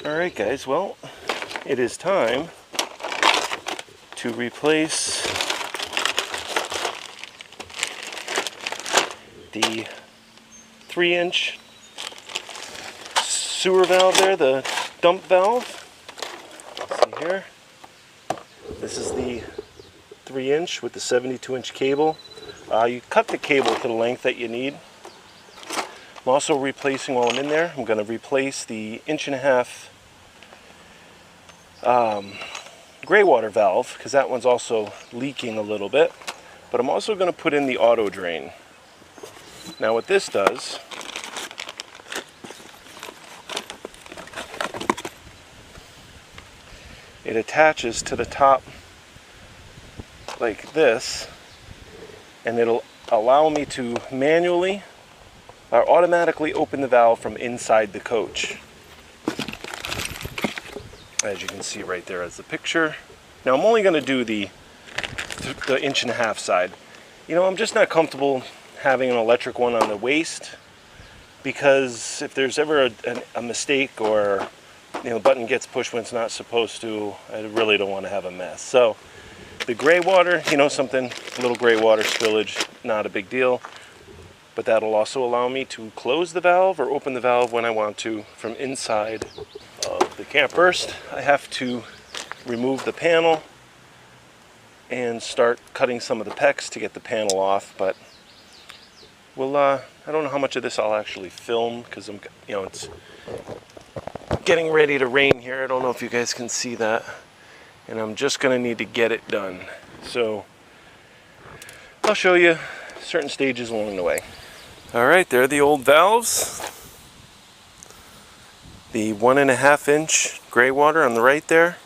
Alright guys, well, it is time to replace the 3-inch sewer valve there, the dump valve. Let's see here. This is the 3-inch with the 72-inch cable. You cut the cable to the length that you need. I'm also replacing, while I'm in there, I'm going to replace the 1.5 gray water valve, because that one's also leaking a little bit. But I'm also going to put in the auto drain. Now what this does, it attaches to the top like this, and it'll allow me to manually or automatically open the valve from inside the coach. As you can see right there as the picture. Now I'm only going to do the 1.5 side. You know, I'm just not comfortable having an electric one on the waist, because if there's ever a mistake, or the button gets pushed when it's not supposed to, I really don't want to have a mess. So the gray water, something, a little gray water spillage, not a big deal. But that'll also allow me to close the valve or open the valve when I want to from inside of the camp. First, I have to remove the panel and start cutting some of the PEX to get the panel off. But we'll, I don't know how much of this I'll actually film, because it's getting ready to rain here. I don't know if you guys can see that. And I'm just going to need to get it done. So I'll show you certain stages along the way. Alright, there are the old valves. The 1.5-inch gray water on the right there,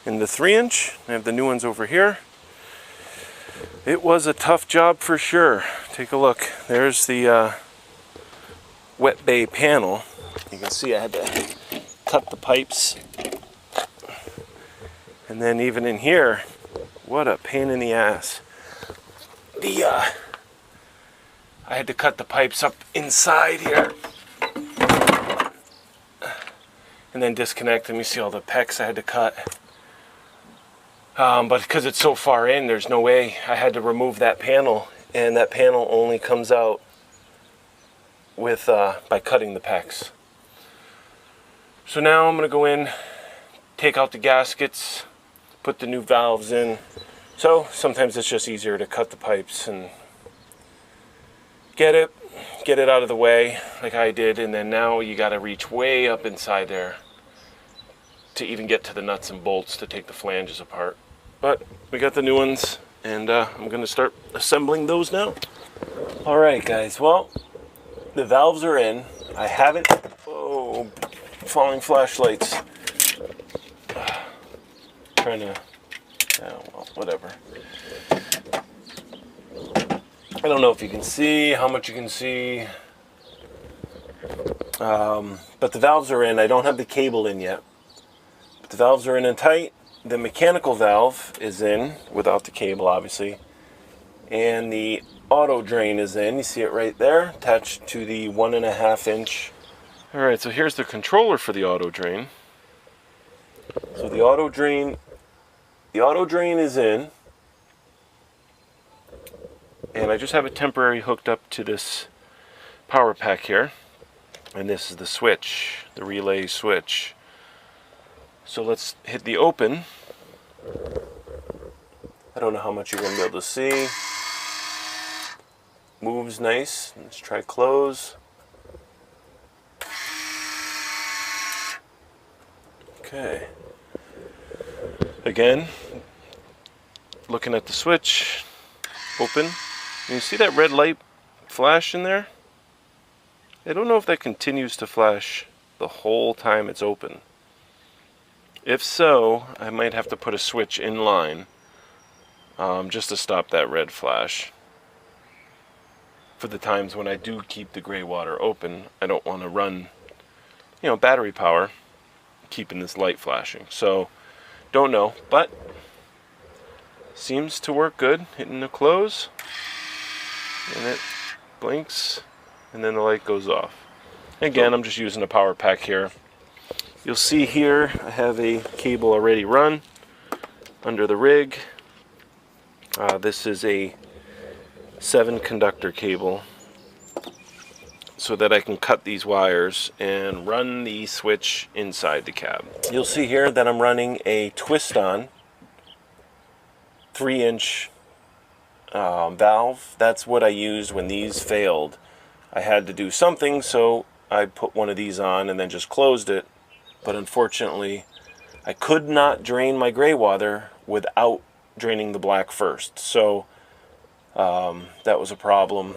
and the 3-inch. I have the new ones over here. It was a tough job for sure. Take a look. There's the wet bay panel. You can see I had to cut the pipes. And then even in here, what a pain in the ass. I had to cut the pipes up inside here and then disconnect them. You see all the PEX I had to cut. But because it's so far in, there's no way. I had to remove that panel, and that panel only comes out with by cutting the PEX. So now I'm going to go in, take out the gaskets, put the new valves in. So sometimes it's just easier to cut the pipes and get it out of the way like I did, and then now you got to reach way up inside there to even get to the nuts and bolts to take the flanges apart. But we got the new ones, and I'm going to start assembling those now. Alright guys, well, the valves are in. I haven't, oh, falling flashlights. Trying to, well, whatever. I don't know if you can see, how much you can see, but the valves are in. I don't have the cable in yet, but the valves are in and tight. The mechanical valve is in, without the cable obviously, and the auto drain is in. You see it right there, attached to the 1.5-inch. Alright, so here's the controller for the auto drain. So the auto drain is in. And I just have it temporarily hooked up to this power pack here. And this is the switch, the relay switch. So let's hit the open. I don't know how much you're going to be able to see. Moves nice. Let's try close. Okay. Again, looking at the switch, open. And you see that red light flash in there? I don't know if that continues to flash the whole time it's open. If so, I might have to put a switch in line just to stop that red flash. For the times when I do keep the gray water open, I don't want to run, battery power, keeping this light flashing. So, don't know, but seems to work good. Hitting the close. And it blinks, and then the light goes off. Again, I'm just using a power pack here. You'll see here I have a cable already run under the rig. This is a 7-conductor cable so that I can cut these wires and run the switch inside the cab. You'll see here that I'm running a twist-on 3-inch valve. That's what I used when these failed. I had to do something, so I put one of these on and then just closed it. But unfortunately, I could not drain my gray water without draining the black first. So that was a problem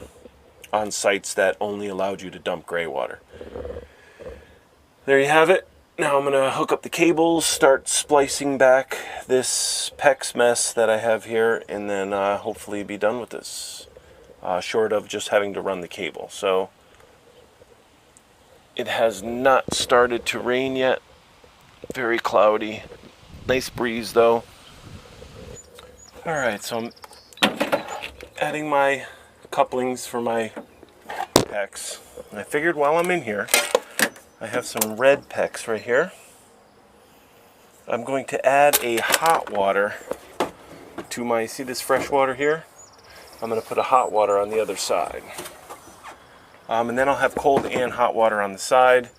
on sites that only allowed you to dump gray water. There you have it. Now I'm going to hook up the cables, start splicing back this PEX mess that I have here, and then hopefully be done with this, short of just having to run the cable. So it has not started to rain yet. Very cloudy. Nice breeze though. Alright, so I'm adding my couplings for my PEX. And I figured while I'm in here, I have some red PEX right here. I'm going to add a hot water to my, see this fresh water here? I'm going to put a hot water on the other side. And then I'll have cold and hot water on the side.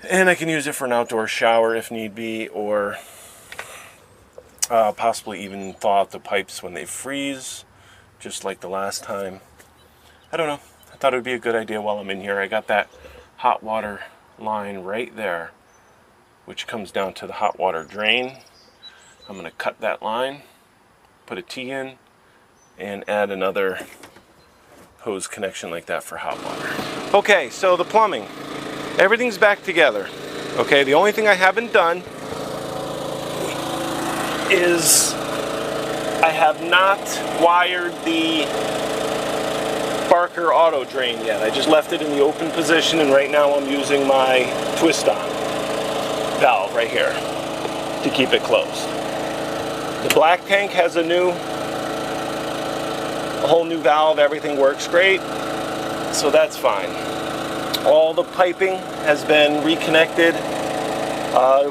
And I can use it for an outdoor shower if need be, or possibly even thaw out the pipes when they freeze, just like the last time. I don't know. I thought it would be a good idea while I'm in here. I got that hot water line right there, which comes down to the hot water drain. I'm going to cut that line, put a T in, and add another hose connection like that for hot water. Okay, so the plumbing. Everything's back together. Okay, the only thing I haven't done is I have not wired the Barker auto drain yet. I just left it in the open position, and right now I'm using my twist-on valve right here to keep it closed. The black tank has a whole new valve. Everything works great, so that's fine. All the piping has been reconnected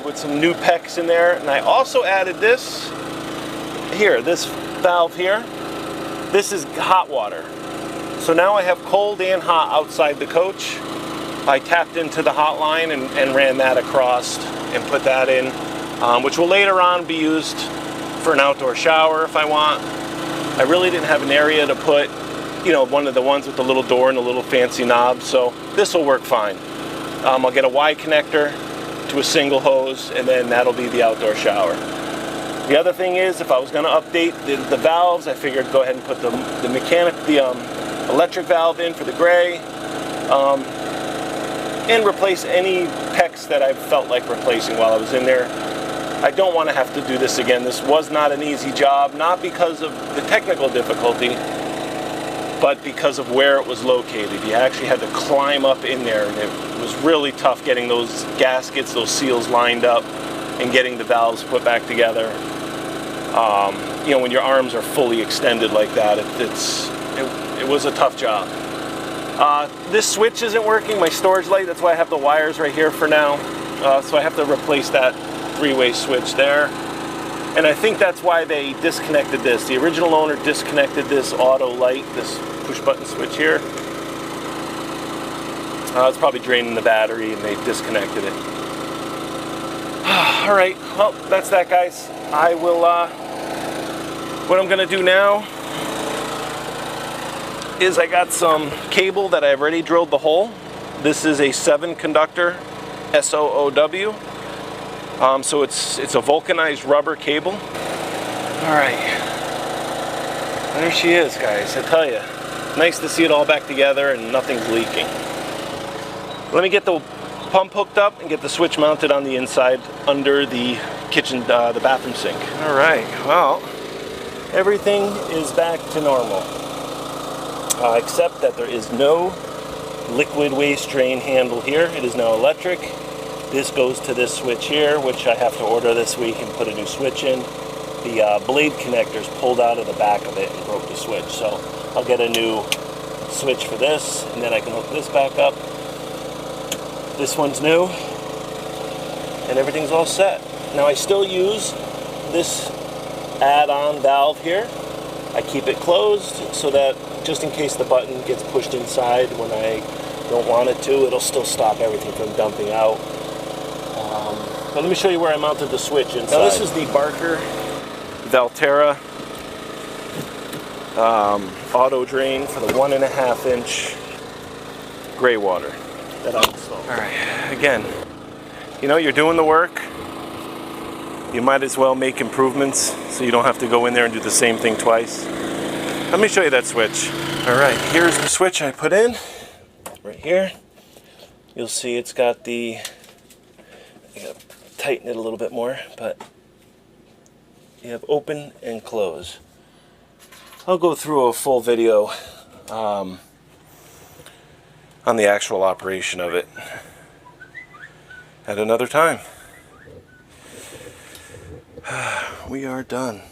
with some new PEX in there, and I also added this here, this valve here. This is hot water. So now I have cold and hot outside the coach. I tapped into the hot line and ran that across and put that in, which will later on be used for an outdoor shower if I want. I really didn't have an area to put, you know, one of the ones with the little door and the little fancy knob, so this will work fine. I'll get a Y connector to a single hose, and then that'll be the outdoor shower. The other thing is, if I was going to update the valves, I figured go ahead and put the electric valve in for the gray, and replace any PEX that I felt like replacing while I was in there. I don't want to have to do this again. This was not an easy job, not because of the technical difficulty, but because of where it was located. You actually had to climb up in there, and it was really tough getting those gaskets, those seals lined up, and getting the valves put back together. You know, when your arms are fully extended like that, it was a tough job. This switch isn't working, my storage light, that's why I have the wires right here for now. So I have to replace that 3-way switch there. And I think that's why they disconnected this. The original owner disconnected this auto light, this push button switch here. It's probably draining the battery and they disconnected it. All right, well, that's that, guys. I will, what I'm gonna do now is I got some cable that I've already drilled the hole. This is a 7-conductor SOOW. So it's a vulcanized rubber cable. All right, there she is, guys. I tell you, nice to see it all back together and nothing's leaking. Let me get the pump hooked up and get the switch mounted on the inside under the kitchen, the bathroom sink. All right, well, everything is back to normal, except that there is no liquid waste drain handle here. It is now electric. This goes to this switch here, which I have to order this week and put a new switch in. The blade connectors pulled out of the back of it and broke the switch, so I'll get a new switch for this, and then I can hook this back up. This one's new. and everything's all set. Now I still use this add-on valve here. I keep it closed so that just in case the button gets pushed inside when I don't want it to, it'll still stop everything from dumping out. But let me show you where I mounted the switch inside. Now this is the Barker Valterra auto drain for the 1.5 inch gray water that I installed. All right, again, you know, you're doing the work. You might as well make improvements so you don't have to go in there and do the same thing twice. Let me show you that switch. All right, here's the switch I put in, right here. You'll see it's got the, I gotta tighten it a little bit more, but you have open and close. I'll go through a full video on the actual operation of it at another time. We are done.